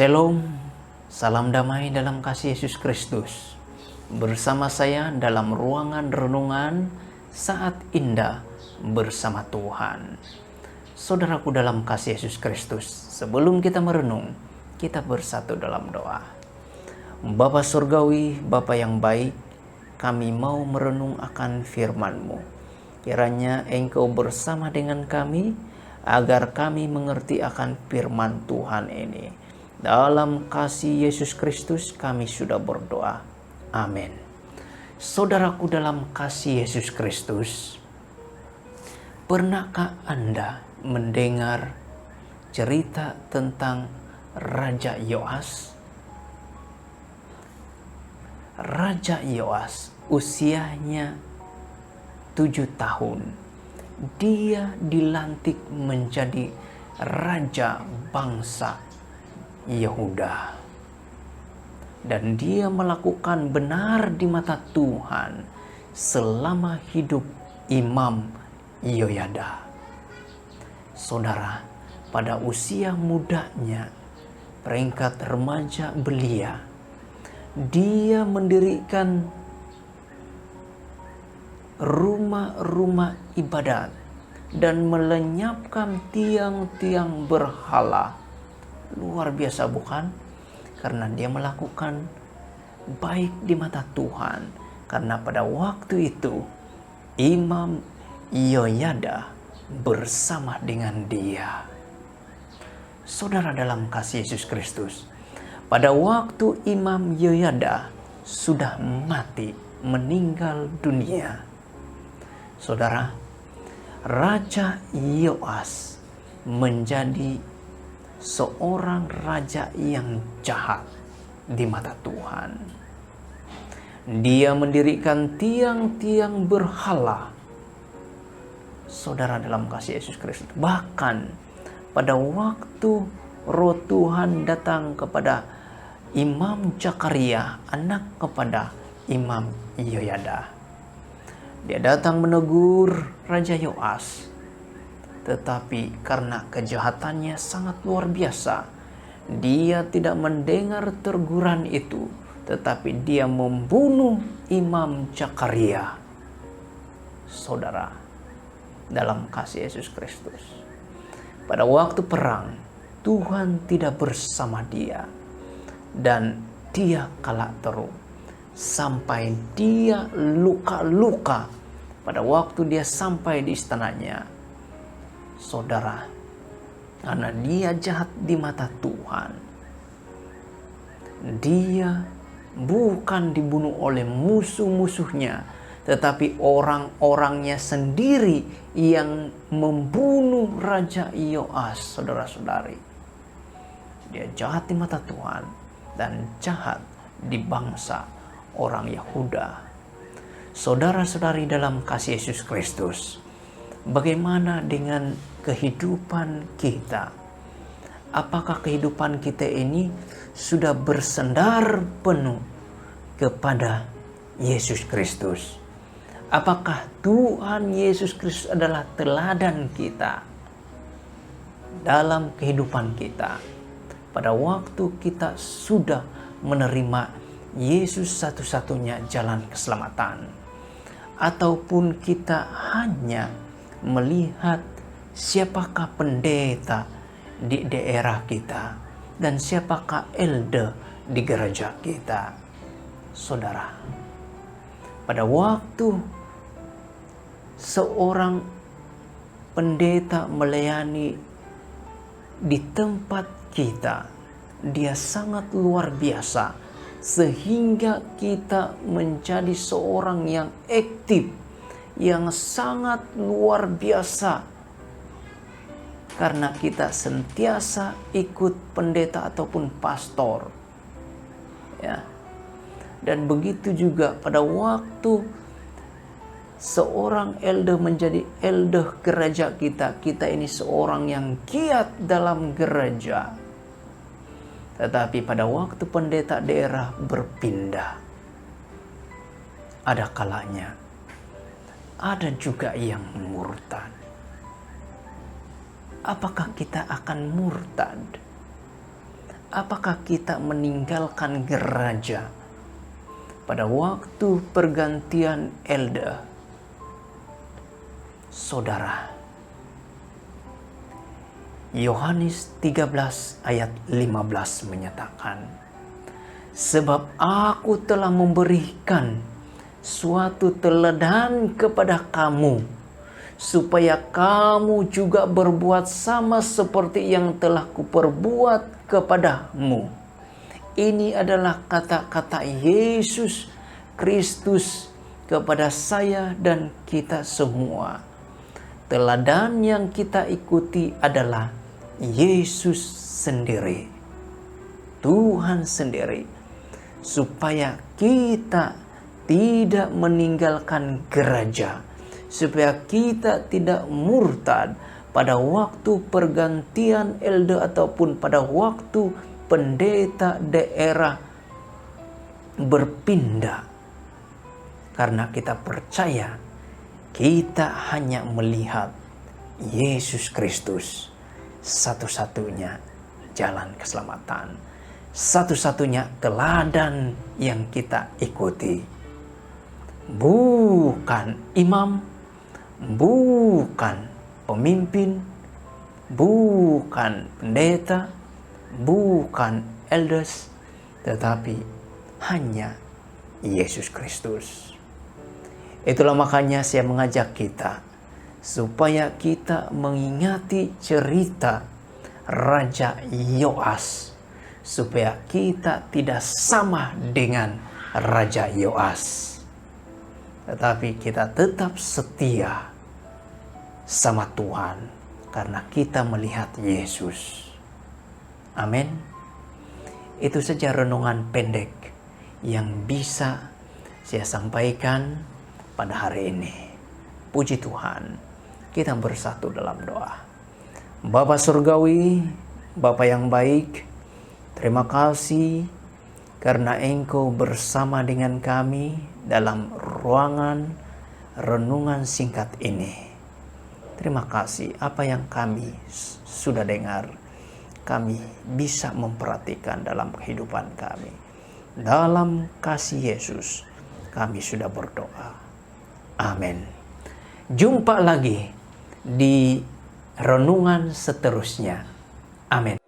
Shalom, salam damai dalam kasih Yesus Kristus. Bersama saya dalam ruangan renungan saat indah bersama Tuhan. Saudaraku dalam kasih Yesus Kristus, sebelum kita merenung, kita bersatu dalam doa. Bapa Surgawi, Bapa yang baik, kami mau merenung akan firman-Mu. Kiranya Engkau bersama dengan kami, agar kami mengerti akan firman Tuhan ini. Dalam kasih Yesus Kristus kami sudah berdoa. Amin. Saudaraku dalam kasih Yesus Kristus, pernahkah Anda mendengar cerita tentang Raja Yoas? Raja Yoas usianya 7 tahun. Dia dilantik menjadi raja bangsa Yehuda, dan dia melakukan benar di mata Tuhan selama hidup Imam Yehoyada. Saudara, pada usia mudanya, peringkat remaja belia, dia mendirikan rumah-rumah ibadat dan melenyapkan tiang-tiang berhala. Luar biasa bukan? Karena dia melakukan baik di mata Tuhan. Karena pada waktu itu Imam Yehoyada bersama dengan dia. Saudara dalam kasih Yesus Kristus, pada waktu Imam Yehoyada sudah mati, meninggal dunia, saudara, Raja Yoas menjadi seorang raja yang jahat di mata Tuhan. Dia mendirikan tiang-tiang berhala. Saudara dalam kasih Yesus Kristus, bahkan pada waktu roh Tuhan datang kepada Imam Zakaria, anak kepada Imam Yehoyada, dia datang menegur Raja Yoas. Tetapi karena kejahatannya sangat luar biasa, dia tidak mendengar teguran itu, tetapi dia membunuh Imam Zakaria. Saudara, dalam kasih Yesus Kristus, pada waktu perang, Tuhan tidak bersama dia, dan dia kalah teruk, sampai dia luka-luka pada waktu dia sampai di istananya. Saudara, karena dia jahat di mata Tuhan, dia bukan dibunuh oleh musuh-musuhnya, tetapi orang-orangnya sendiri yang membunuh Raja Yoas. Saudara-saudari, dia jahat di mata Tuhan dan jahat di bangsa orang Yehuda. Saudara-saudari dalam kasih Yesus Kristus, bagaimana dengan kehidupan kita? Apakah kehidupan kita ini sudah bersandar penuh kepada Yesus Kristus? Apakah Tuhan Yesus Kristus adalah teladan kita dalam kehidupan kita? Pada waktu kita sudah menerima Yesus satu-satunya jalan keselamatan, ataupun kita hanya melihat siapakah pendeta di daerah kita dan siapakah elder di gereja kita. Saudara, pada waktu seorang pendeta melayani di tempat kita, dia sangat luar biasa, sehingga kita menjadi seorang yang aktif, yang sangat luar biasa, karena kita sentiasa ikut pendeta ataupun pastor, ya. Dan begitu juga pada waktu seorang elder menjadi elder gereja kita, kita ini seorang yang giat dalam gereja. Tetapi pada waktu pendeta daerah berpindah, ada kalanya ada juga yang murtad. Apakah kita akan murtad? Apakah kita meninggalkan gereja pada waktu pergantian Elder? Saudara, Yohanes 13 ayat 15 menyatakan, sebab aku telah memberikan suatu teladan kepada kamu, supaya kamu juga berbuat sama seperti yang telah kuperbuat kepadamu. Ini adalah kata-kata Yesus Kristus kepada saya dan kita semua. Teladan yang kita ikuti adalah Yesus sendiri, Tuhan sendiri, supaya kita tidak meninggalkan gereja, supaya kita tidak murtad pada waktu pergantian elder ataupun pada waktu pendeta daerah berpindah. Karena kita percaya kita hanya melihat Yesus Kristus, satu-satunya jalan keselamatan, satu-satunya teladan yang kita ikuti. Bukan imam, bukan pemimpin, bukan pendeta, bukan elders, tetapi hanya Yesus Kristus. Itulah makanya saya mengajak kita supaya kita mengingati cerita Raja Yoas, supaya kita tidak sama dengan Raja Yoas, tetapi kita tetap setia sama Tuhan karena kita melihat Yesus. Amin. Itu saja renungan pendek yang bisa saya sampaikan pada hari ini. Puji Tuhan. Kita bersatu dalam doa. Bapa Surgawi, Bapa yang baik, terima kasih karena Engkau bersama dengan kami dalam ruangan renungan singkat ini. Terima kasih apa yang kami sudah dengar, kami bisa memperhatikan dalam kehidupan kami. Dalam kasih Yesus, kami sudah berdoa. Amin. Jumpa lagi di renungan seterusnya. Amin.